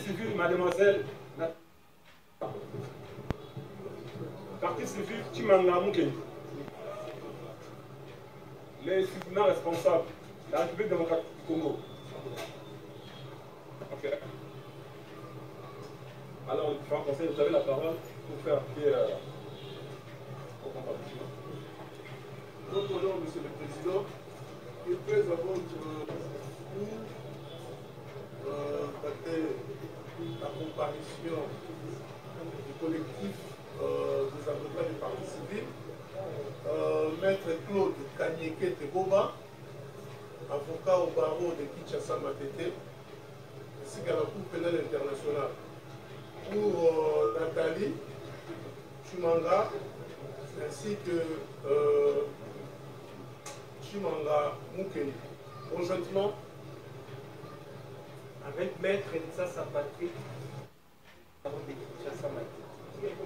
civile, mademoiselle. Partie civile, Chimanga Moukendi. Les citoyens responsables de la République démocratique du Congo. Ok. Alors, le différent conseil, vous avez la parole pour faire appliquer au compartiment. Votre honneur, Monsieur le Président, il pèse à votre dater la comparution du collectif des avocats du Parti civil, Maître Claude Kanyeke Teboba, avocat au barreau de Kinshasa Matete, ainsi qu'à la Cour pénale internationale. Pour Nathalie Chimanga, ainsi que Chimanga Moukendi. Conjointement, avec Maître Elsa Patrick, barreau de Kinshasa Matete.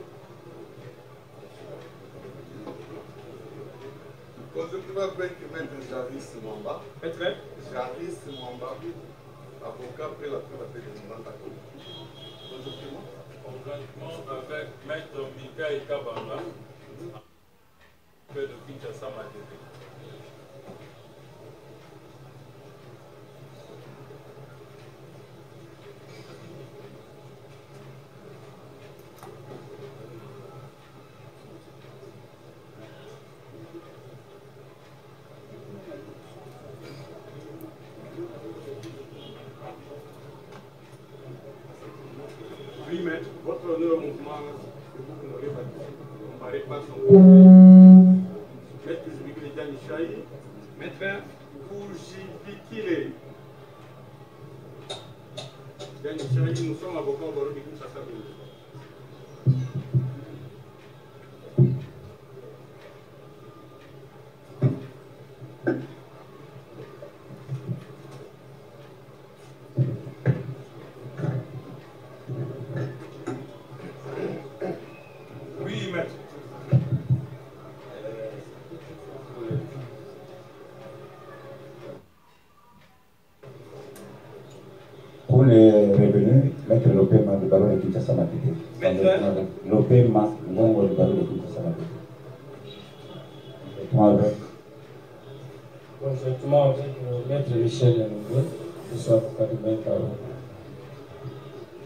conjointement avec Maître Jarvis Mwamba. Maître Jarvis Mwamba, avocat après la Cour d'appel de Mandako. Conjointement avec Maître Mikaï Kabanga, de Kinshasa Matete. Oui, maître, votre honneur au mouvement que vous n'aurez pas comparé par son conseil. Maître Zubikile Dianishaï, maître Koujibikile Dianishaï, nous sommes avocats au barreau de Kinshasa. Oui, maître. Pour les revenus, Maître Lopé Mas du barreau de Kinshasa Matete. Maître Lopé Mas Ngongo du barreau de Kinshasa Matete. Conjointement avec Maître Michel Yanoué, je suis avocat de Maître Barreau.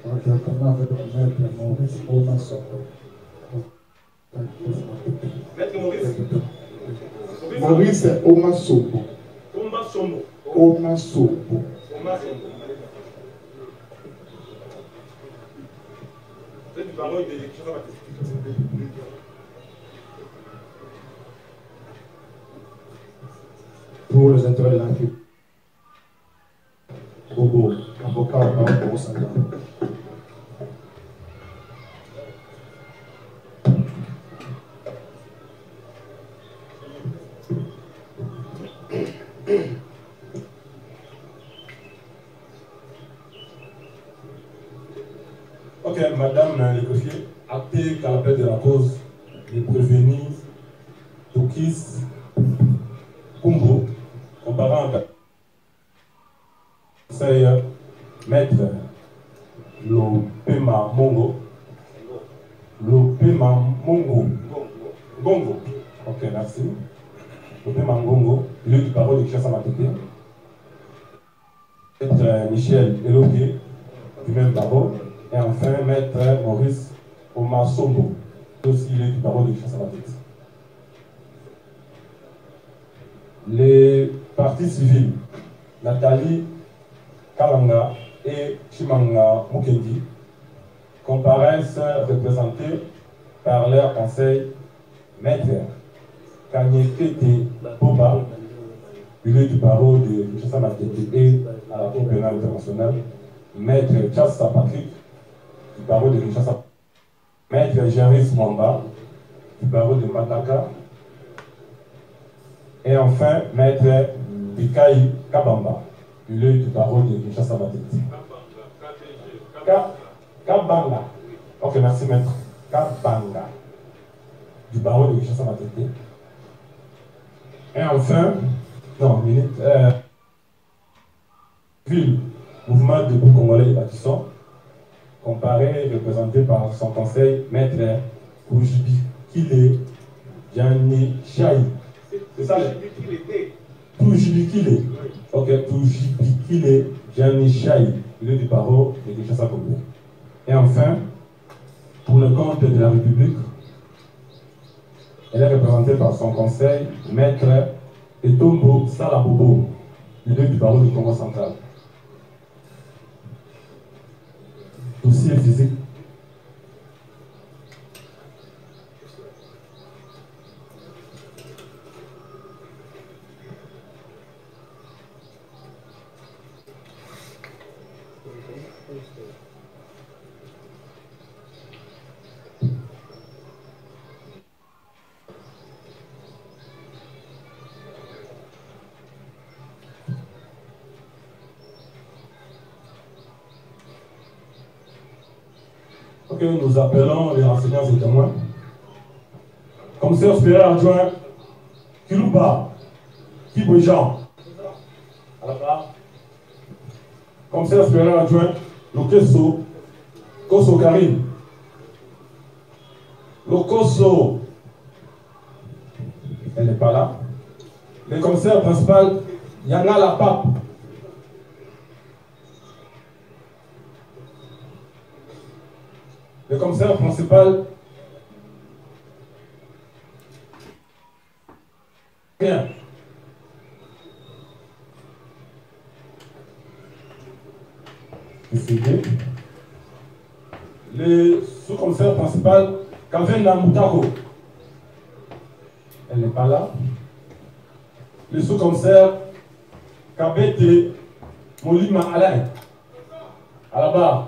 Conjointement avec Maître Maurice Omasoko. Maître Maurice. Maurice Omasoko. Omasombo. Omasoko. Omasombo. Vous êtes du barreau de Kinshasa Matete. Pour les intérêts de l'Afrique. Bobo, avocat au barreau de Sangha. Ok, madame négocier, acté qu'à l'appel de la cause, les prévenus, Tokis, Kumbo, comparant à conseil maître Lopema Mongo. Lopema Mongo. Gongo. Ok, merci. Lopema Mongo, lieu du barreau de Kinshasa Matete. Maître Michel Elogué, du même barreau. Et enfin, maître Maurice Omasombo, aussi il est du barreau de Kinshasa Matete. Les partis civils, Nathalie Kalanga et Chimanga Moukendi, comparaissent représentés par leur conseil maître Kanyekete Boba, du lieu du barreau de Kinshasa Matete et à la Cour pénale internationale, maître Chassa Patrick, du barreau de Kinshasa, maître Jaris Mwamba, du barreau de Mataka, et enfin maître Bikaï Kabamba, du lieu du barreau de Kinshasa Matete. Kabanga. Ok, merci maître. Kabanga, du barreau de Kinshasa Matete. Et enfin, non, ville, mouvement debout congolais et bâtissons, comparé, représenté par son conseil, maître Toujibikile Gianni Chai. C'est ça? Toujibikile. Ok, Toujibikile Gianni Chai, le du barreau de Kinshasa-Congo. Et enfin, pour le compte de la République, elle est représentée par son conseil, maître Etombo Salabobo, leader du barreau du Congo central. Dossier physique. Ok, nous appelons les enseignants et témoins. Commissaire supérieur adjoint Kilouba Kibojan à la barre. Commissaire supérieur adjoint Lokeso Koso Karim. Lokoso, elle n'est pas là. Le commissaire principal Yana Lapap. Le commissaire principal, rien. Le sous-commissaire principal, Kavena Moutako. Elle n'est pas là. Le sous-commissaire, Kabete Molima Alain, à la barre.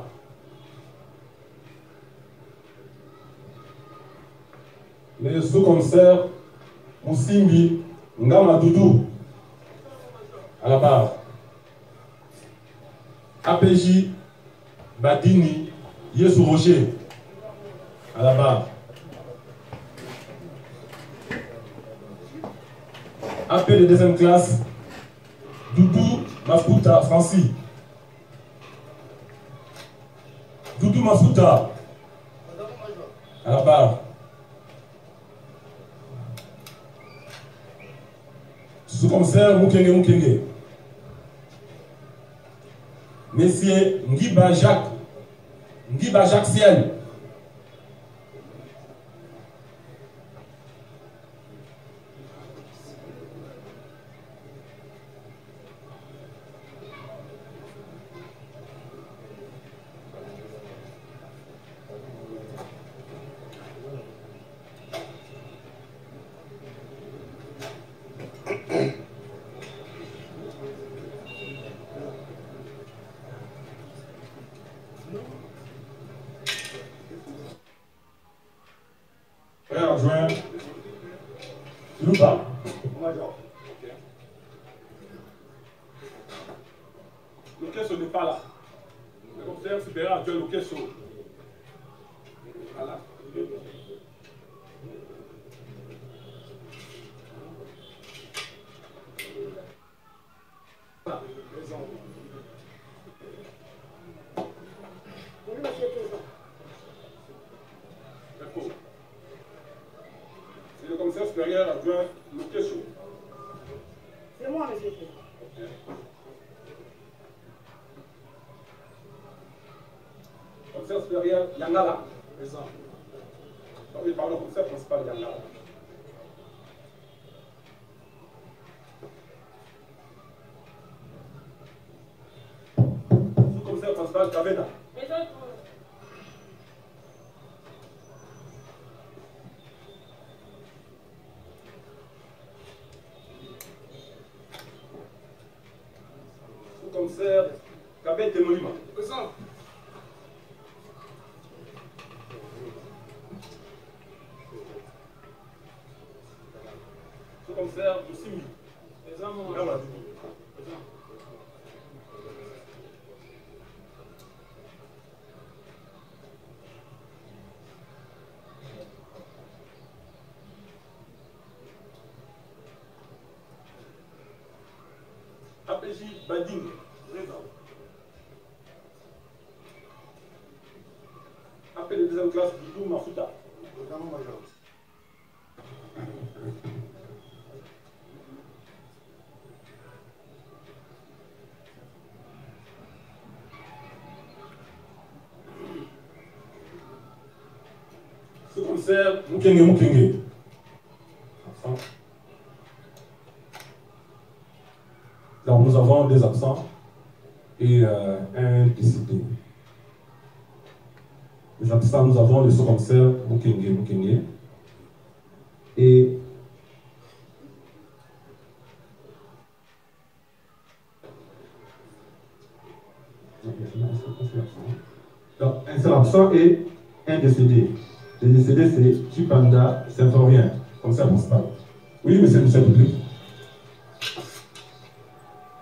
Le sous-commissaire Moussimbi Ngama Doudou à la barre. APJ Badini Yesu Rocher à la barre. AP de deuxième classe Doudou Masputa Francis. Doudou Masputa à la barre. Sous-commissaire Mukenge. Monsieur Ngiba Jacques Ciel. Frère adjoint Louba. Le Kesso n'est pas là. Le commissaire supérieur adjoint le Kesso. Voilà. C'est le commissaire supérieur adjoint le Kesso. C'est moi, monsieur. Commissaire supérieur Yangala. Présent. Oui, pardon, commissaire principal Yangala. Sous-commissaire principal Kavena. Présent. Sous-commissaire Kabete Molima. Présent. Sous-commissaire Moussimi. Présent, mon Présent. APJ Bading. Présent. deuxième classe Bidou Mafuta. Major. Sous-commissaire Mukenge. Absent. Donc nous avons des absents et un décédé. Les absents, nous avons le sous-commissaire Mukenge et donc, un seul absent et un décédé. Le décédé, c'est Chipanda Symphorien, commissaire principal. Oui, monsieur le public.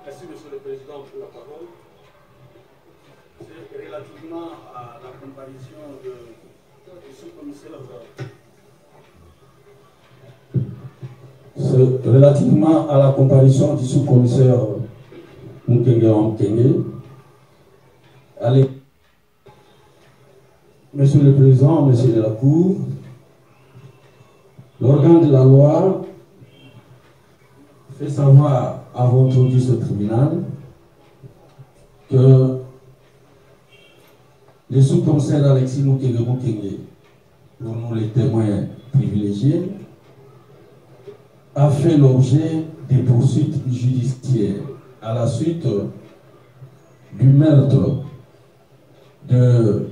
Merci, monsieur le président, pour la parole. C'est relativement à la comparution du sous-commissaire. Relativement à la comparution du sous-commissaire Mukenge, allez. Monsieur le Président, Monsieur de la Cour, l'organe de la loi fait savoir à votre audience tribunal que le sous-commissaire Alexis Mukenge, pour nous les témoins privilégiés, a fait l'objet des poursuites judiciaires à la suite du meurtre de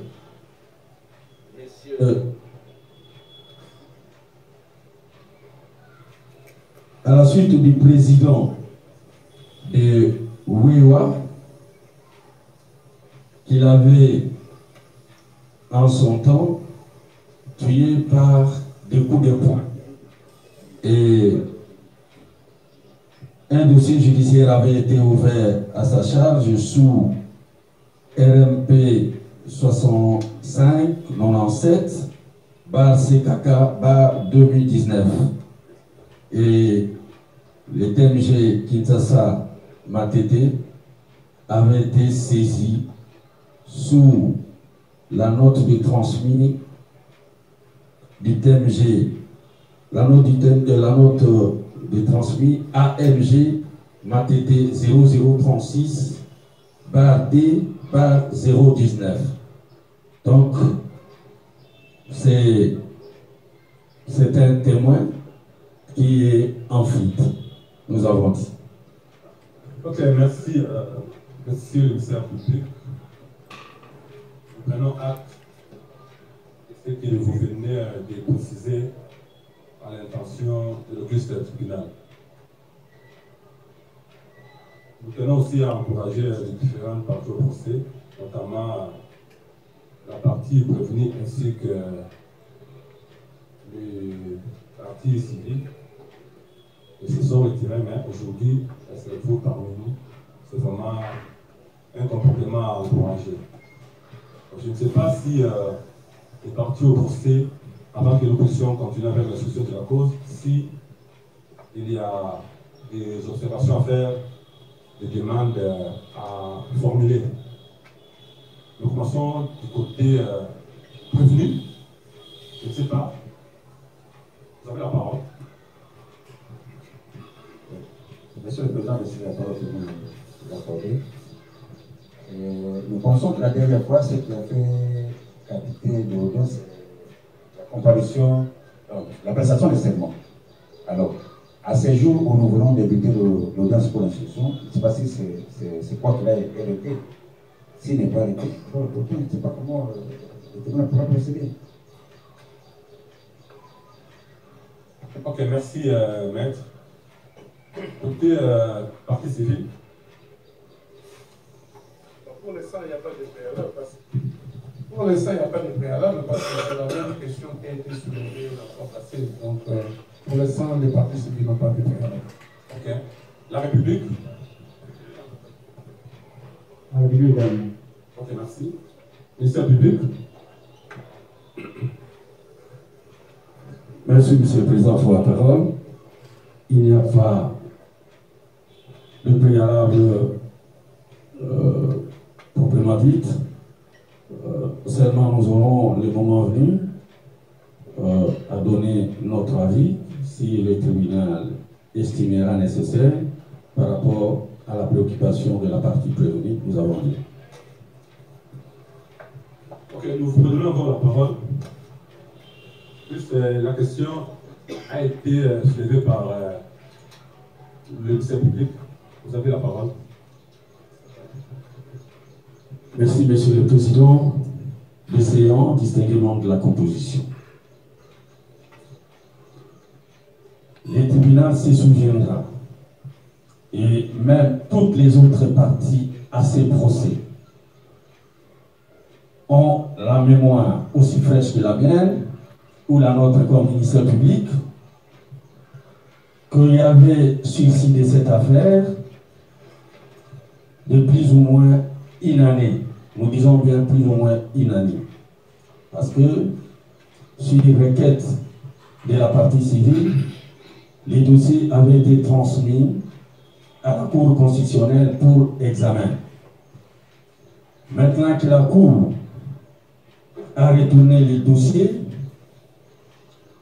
à la suite du président de Wiwa qu'il avait en son temps tué par des coups de poing. Et un dossier judiciaire avait été ouvert à sa charge sous RMP 65-97 bar CKK bar 2019 et le TMG Kinshasa Matete avait été saisi sous la note de transmis du TMG, la note de transmis AMG Matete 0036 bar D bar 019. Donc, c'est un témoin qui est en fuite, nous avons dit. Ok, merci, monsieur le ministère public. Nous prenons acte de ce que vous venez de préciser à l'intention de l'auguste tribunal. Nous tenons aussi à encourager les différentes parties au procès, notamment la partie prévenue ainsi que les parties civiles. Ils se sont retirés, mais aujourd'hui, elles se retrouvent parmi nous. C'est vraiment un comportement à encourager. Je ne sais pas si les parties au procès, avant que nous puissions continuer avec la solution de la cause, si il y a des observations à faire, des demandes à formuler. Nous commençons du côté prévenu. Je ne sais pas. Vous avez la parole. Monsieur le Président, merci de la parole que vous accordez. Nous pensons que la dernière fois, ce qui a fait capiter de l'audience, c'est la comparution, la prestation des serments. Alors, à ces jours où nous voulons débuter l'audience pour l'instruction, je ne sais pas si c'est quoi qui a été arrêté. S'il n'est pas arrêté, je ne sais pas comment le tribunal pourra procéder. Ok, merci, maître. Côté partie civile. Pour l'instant, il n'y a pas de préalable. Pour l'instant, il n'y a pas de préalable parce que c'est la même question qui a été soulevée la fois passée. Donc, pour l'instant, les parties civiles n'ont pas de préalable. Ok. La République. La République également. Ok, merci. Ministère public. Merci, Monsieur le Président, pour la parole. Il n'y a pas de préalable proprement dite. C'est Certainement, nous aurons le moment venu à donner notre avis si le tribunal estimera nécessaire par rapport à la préoccupation de la partie prévenue que nous avons dit. Ok, nous vous donnons encore la parole. Juste la question a été soulevée par le ministère public. Vous avez la parole. Merci, Monsieur le Président. Les séants, distingués membres de la composition. Le tribunal se souviendra, et même toutes les autres parties à ces procès ont la mémoire aussi fraîche que la mienne, ou la nôtre comme ministère public, qu'il y avait suscité cette affaire de plus ou moins une année. Nous disons bien plus ou moins une année. Parce que, sur les requêtes de la partie civile, les dossiers avaient été transmis à la Cour constitutionnelle pour examen. Maintenant que la Cour a retourné les dossiers,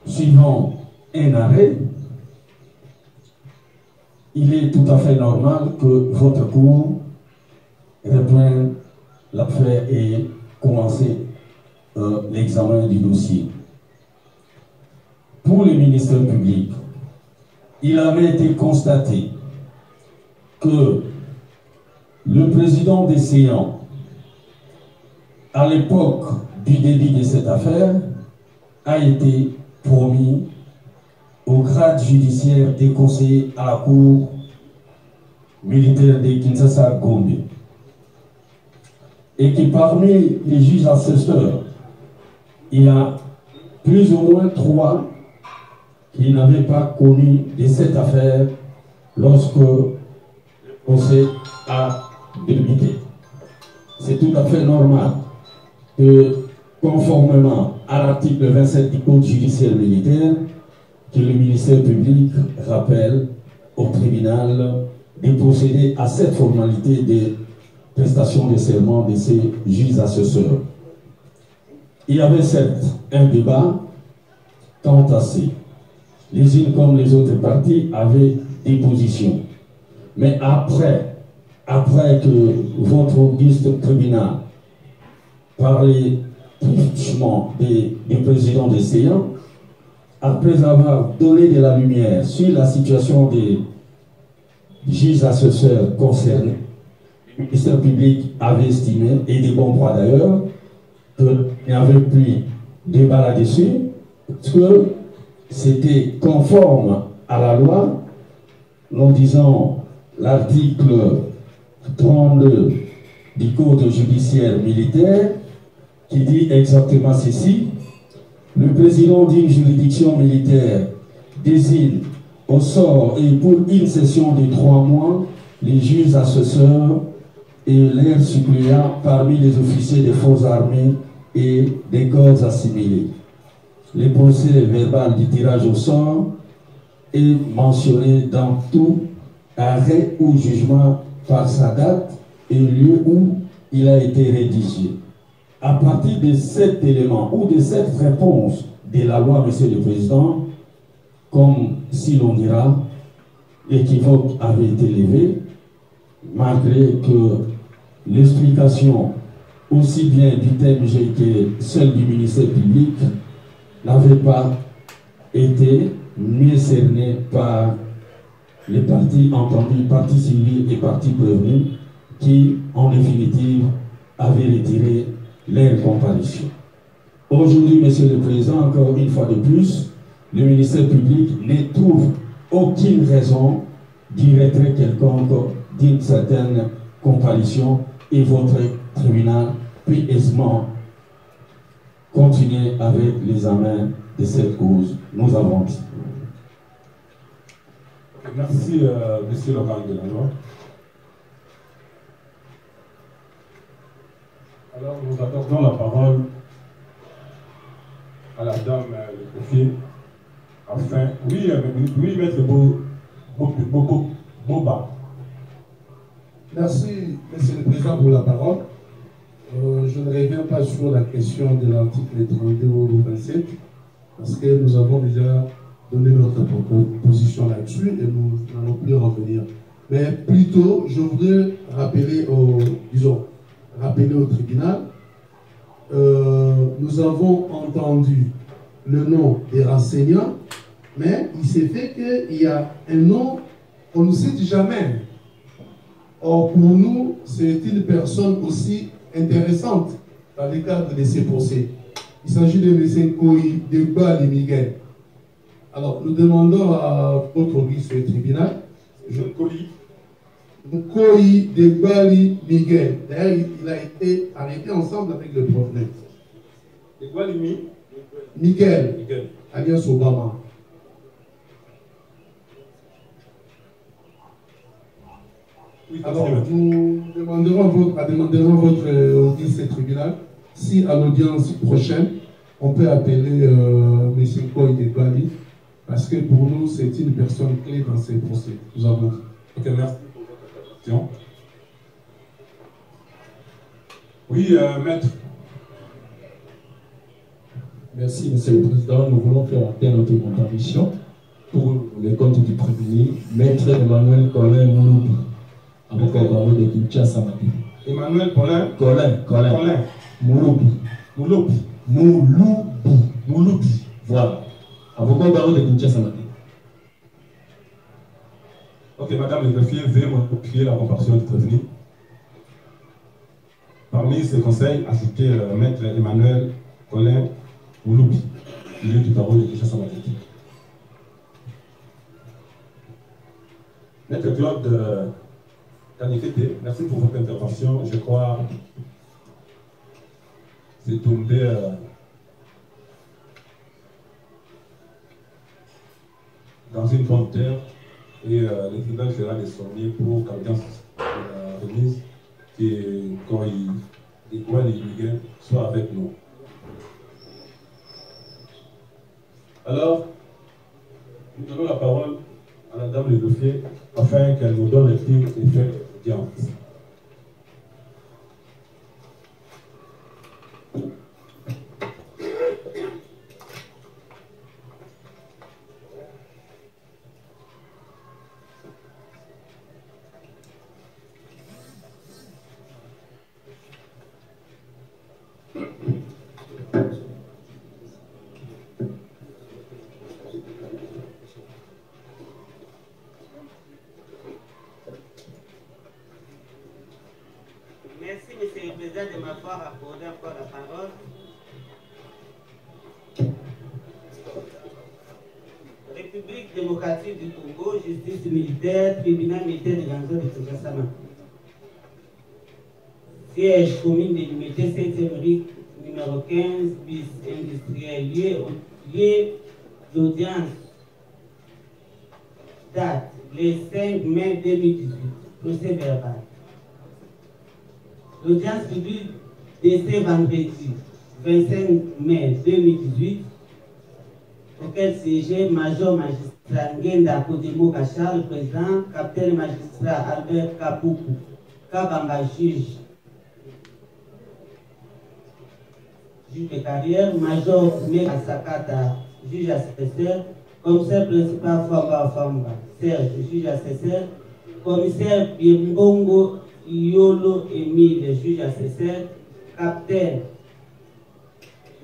suivant un arrêt, il est tout à fait normal que votre Cour reprenne l'affaire et commence l'examen du dossier. Pour le ministère public, il avait été constaté que le président des séants, à l'époque du début de cette affaire, a été promis au grade judiciaire des conseillers à la Cour militaire de Kinshasa-Gombe. Et que parmi les juges assesseurs, il y a plus ou moins 3 qui n'avaient pas connu de cette affaire lorsque le procès a débuté. C'est tout à fait normal que, conformément à l'article 27 du Code judiciaire militaire, que le ministère public rappelle au tribunal de procéder à cette formalité de prestation de serment de ces juges assesseurs. Il y avait certes un débat quant à ces. Les unes comme les autres parties avaient des positions. Mais après que votre auguste tribunal, par les truchements des présidents des séants, après avoir donné de la lumière sur la situation des juges assesseurs concernés, le ministère public avait estimé, et de bon droit d'ailleurs, qu'il n'y avait plus de débat là-dessus, parce que c'était conforme à la loi, nous disons l'article 32 du Code judiciaire militaire, qui dit exactement ceci: le président d'une juridiction militaire désigne au sort et pour une session de 3 mois les juges assesseurs et leurs suppléants parmi les officiers des forces armées et des corps assimilés. Le procès verbal du tirage au sort est mentionné dans tout arrêt ou jugement par sa date et lieu où il a été rédigé. À partir de cet élément ou de cette réponse de la loi, Monsieur le Président, comme si l'on dira, l'équivoque avait été levé, malgré que l'explication aussi bien du TMG que celle du ministère public n'avait pas été mieux cernée par les parties entendues, parties civiles et parties prévenues, qui, en définitive, avaient retiré leur comparution. Aujourd'hui, Monsieur le Président, encore une fois de plus, le ministère public ne trouve aucune raison d'y retrait quelconque d'une certaine comparution, et votre tribunal peut aisément continuer avec l'examen de cette cause. Nous avons dit. Merci, Monsieur le garde de la loi. Alors, nous accordons la parole à la dame le greffier, afin... Oui, maître Boba. Merci, Monsieur le Président, pour la parole. Je ne reviens pas sur la question de l'article 32 ou 27, parce que nous avons déjà donné notre position là-dessus et nous n'allons plus revenir. Mais plutôt, je voudrais rappeler rappeler au tribunal, nous avons entendu le nom des renseignants, mais il s'est fait qu'il y a un nom qu'on ne cite jamais. Or, pour nous, c'est une personne aussi intéressante dans le cadre de ces procès. Il s'agit de M. Koyi Degbali Miguel. Alors, nous demandons à votre vice tribunal, Koyi Degbali Miguel. D'ailleurs, il a été arrêté ensemble avec le proveneur. Degbali Miguel, alias Obama. Alors, nous demanderons votre vice tribunal si à l'audience prochaine, on peut appeler M. Koyi Degbali, parce que pour nous, c'est une personne clé dans ces procès. Nous avons dit. Ok, merci pour votre question. Oui, maître. Merci, Monsieur le Président. Nous voulons faire appel à notre comparution pour les comptes du prévenu, Maître Emmanuel Colin Mouloubi, avocat au barreau de Kinshasa Maté. Emmanuel Colin Mouloubi. Voilà. Avocat au barreau de Kinshasa Maté. Ok, Madame le greffier, veuillez m'appuyer la comparution du prévenu. Parmi ces conseils, ajoutez Maître Emmanuel Colin Mouloubi, il est du barreau de Kinshasa Maté. Maître Claude Kanifete, merci pour votre intervention. Je crois que c'est tombé dans une bonne terre et le tribunal fera des sommiers pour qu'audience de la remise et quand les Miguel soit avec nous. Alors, nous donnons la parole à la dame le greffier afin qu'elle nous donne les tirs et faits d'audience. Merci, Monsieur le Président, de m'avoir accordé encore la parole. République démocratique du Congo, justice militaire, tribunal militaire de Ganzo de Kinshasa. Siège commune de l'unité 7e rue, numéro 15, bis industriel, lieu d'audience. Date, le 5 mai 2018. Procès verbal. L'audience publique de ce vendredi 25 mai 2018, auquel siégeait Major Magistrat Ngenda Kodemo Kachar, le président, capitaine magistrat Albert Kapuku, Kabamba juge de carrière, Major Meka Sakata, juge assesseur, commissaire principal Famba Famba, Serge, juge assesseur, commissaire Bimbongo Iolo Emile, juge assesseur, capitaine,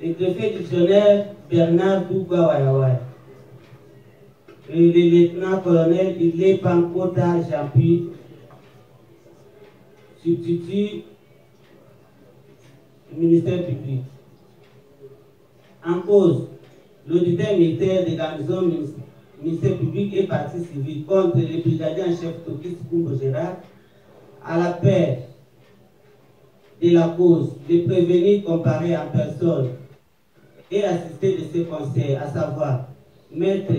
le greffier dictionnaire Bernard Dougawayaway, le lieutenant-colonel Ilé Pankota Jampi, substitut du ministère public. En cause, l'auditeur militaire de garnison ministère public et partie civile contre le brigadier en chef Tokis Kumbo Gérard, à la paix de la cause de prévenir comparer en personne et assister de ses conseils, à savoir Maître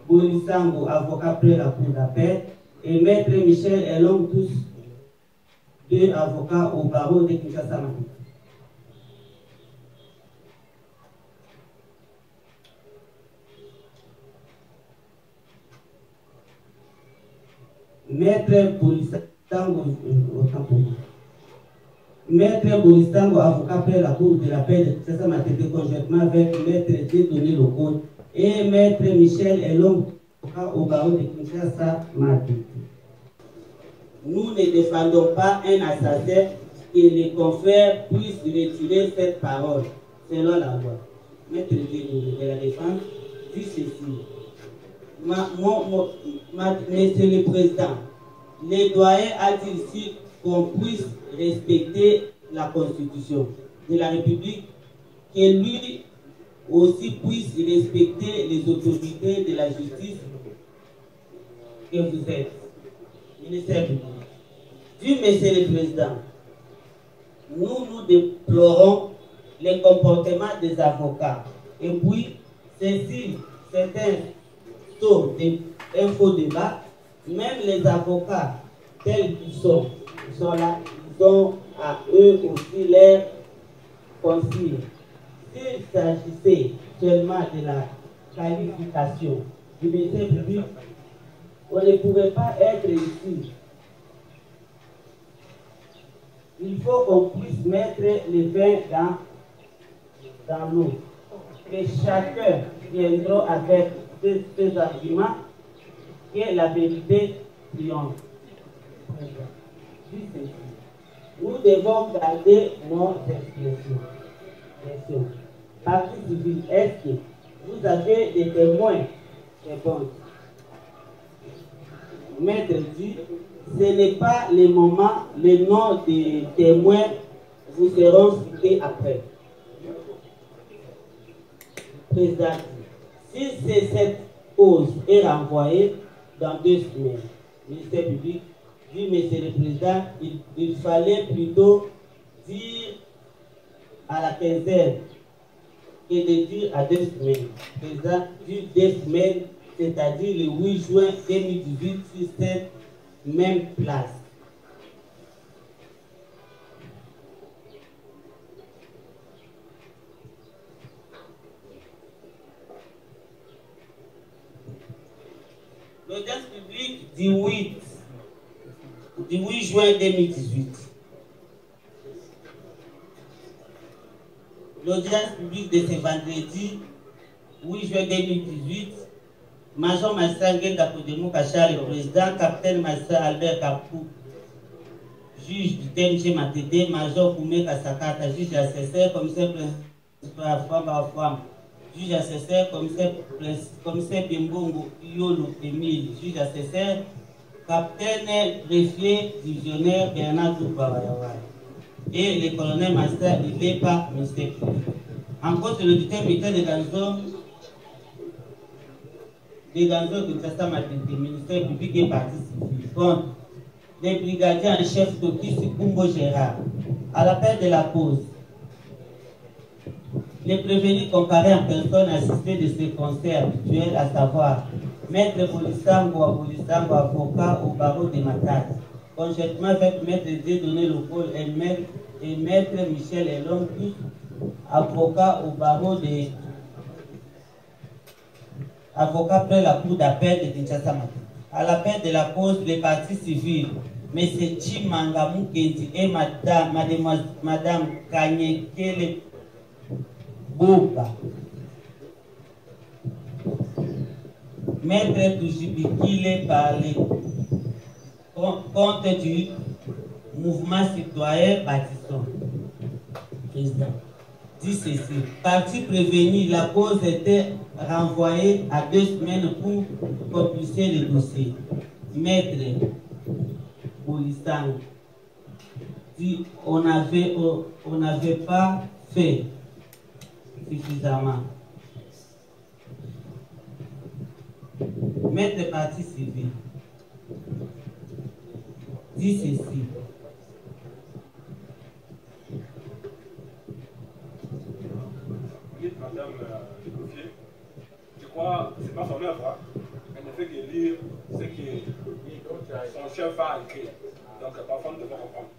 Bolisango, avocat près la cour d'appel, et Maître Michel Elong, tous deux avocats au barreau de Kinshasa. Maître Bolisango, Maître Bolistango, avocat près la Cour de la paix de Kinshasa Matete, conjointement avec Maître Dieudonné Locode et Maître Michel Elong, avocat au barreau de Kinshasa Matete. Nous ne défendons pas un assassin et les confrères puissent retirer cette parole selon la loi. Maître de la Défense dit ceci. Monsieur le Président, le doyen a dit ici qu'on puisse respecter la Constitution de la République, que lui aussi puisse respecter les autorités de la justice que vous êtes. Ministère public. Du Monsieur le Président, nous déplorons les comportements des avocats. Et puis, ceci, c'est un taux d'infodébat. Même les avocats, tels qu'ils sont là, ils ont à eux aussi leur consigne. S'il s'agissait seulement de la qualification du ministère public, on ne pourrait pas être ici. Il faut qu'on puisse mettre les vins dans l'eau. Que chacun viendra avec ses arguments, que la vérité triomphe. Nous devons garder nos expressions. Partie civile, est-ce que vous avez des témoins? Réponse. Maître dit, ce n'est pas le moment, les noms des témoins vous seront cités après. Président, si cette cause est renvoyée dans 2 semaines, ministère public, dit Monsieur le Président, il fallait plutôt dire à la quinzaine que de dire à 2 semaines. Président dit 2 semaines, c'est-à-dire le 8 juin 2018 sur cette même place. L'audience publique du 8 juin 2018. L'audience publique de ce vendredi 8 juin 2018, Major Massa Ngenga Kodemou Kachar, le président, capitaine Massa Albert Kapou, juge du TMG Matete, Major Koumé Kasakata, juge assesseur, commissaire principal femme, juge assesseur, commissaire Bimbongo Yolo Emile, juge assesseur, capitaine greffier divisionnaire Bernard Doubawayaway et le colonel Master Ilepa Mr. En cause de l'auditeur militaire de Ganzo de Kinshasa Matete, ministère public et parti civil, contre les brigadiers en chef Toki Sikumbo Gérard, à l'appel de la cause. Les prévenus comparés en personne assistés de ces conseils habituels, à savoir Maître Bolistango avocat au barreau de Matadi, conjointement avec Maître Dieudonné Locode et Maître Michel Elong, avocat au barreau de avocat près la cour d'appel de Kinshasa Matadi. À l'appel de la cause, les partis civils, M. Chimanga Mukendi et Madame Kanyekele Boba, Maître Toujibikile parlait compte du mouvement citoyen Bâtisson. Président dit ceci. Parti prévenu, la cause était renvoyée à 2 semaines pour compulser le dossier. Maître Bolistango dit on n'avait pas fait suffisamment. Maître parti civil dit ceci. Madame Gauthier, je crois que ce n'est pas son œuvre. Elle ne fait que lire ce que son chef a écrit. Donc parfois nous devons comprendre.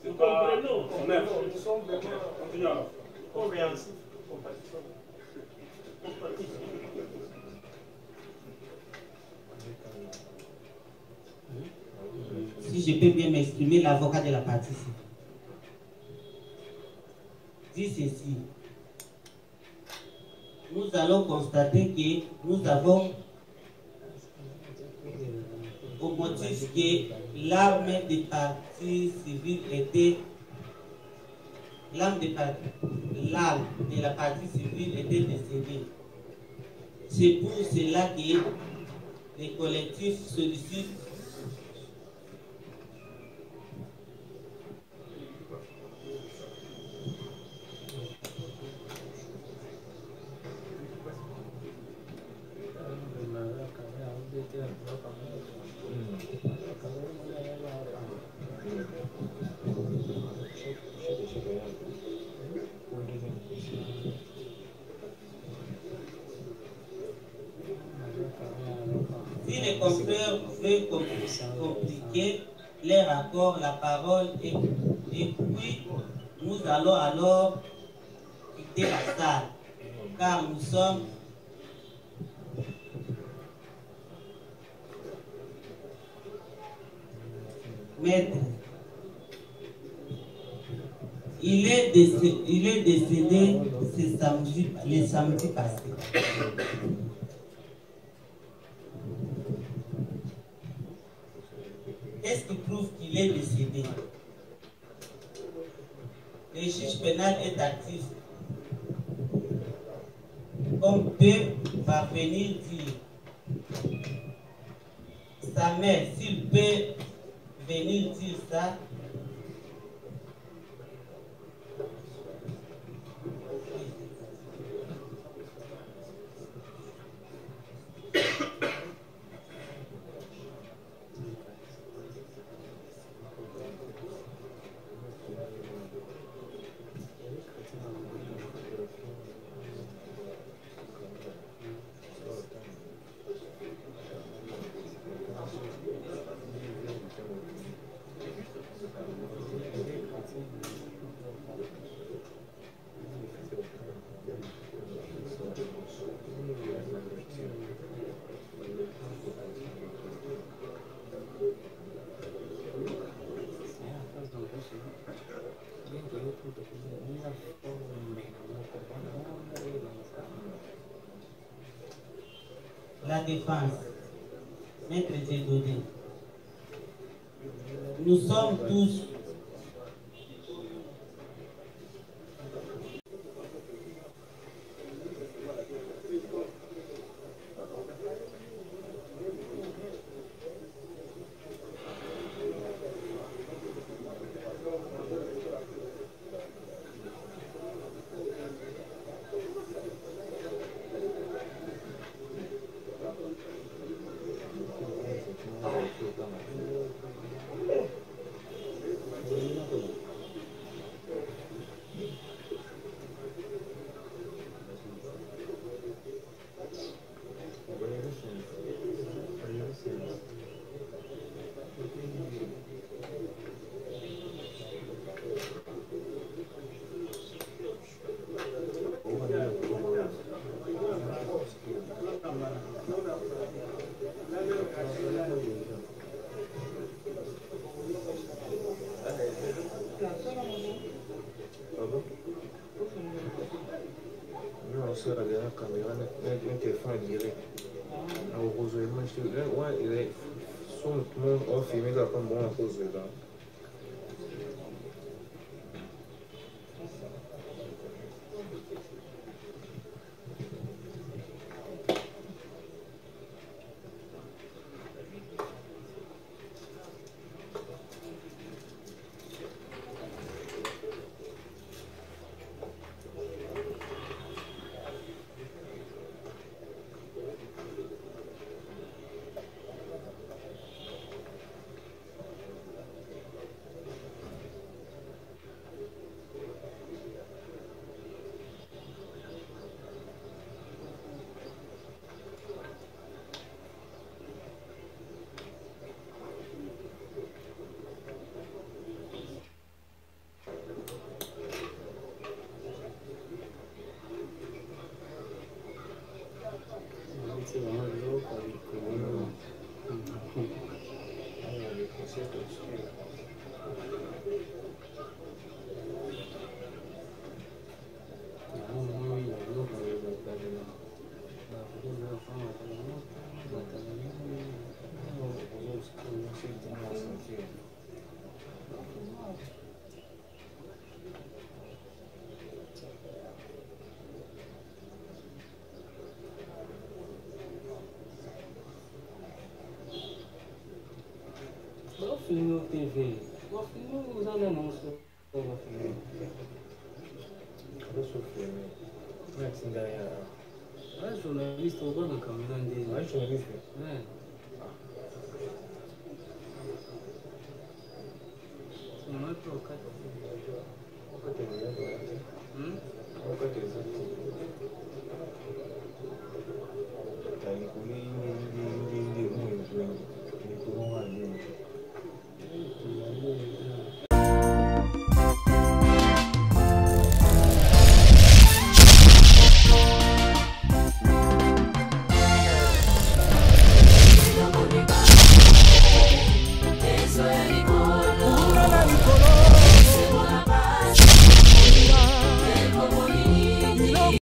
C'est pas son œuvre. Nous sommes vraiment Continuons alors. compréhensifs, compatissants. Si je peux bien m'exprimer, l'avocat de la partie. dit ceci. Nous allons constater que nous avons, au motif que l'arme des partis civils était, l'arme de la partie civile était décédée. C'est pour cela que les collectifs sollicitent si les confrères veulent compliquer les rapports, la parole et puis nous allons alors quitter la salle car nous sommes maîtres. Il est décédé le samedi passé. Qu'est-ce qui prouve qu'il est décédé? Le juge pénal est actif. On peut parvenir dire sa mère, s'il peut venir dire ça. La défense, Maître Djedodé, nous sommes tous filmé au TV. On va filmer, vous en annoncez. On va filmer. On va se filmer. Merci, derrière. Ouais, journaliste, on va dans le caméra. Ouais, journaliste. Ouais. On a pas au cas. On va te dire. On va te dire.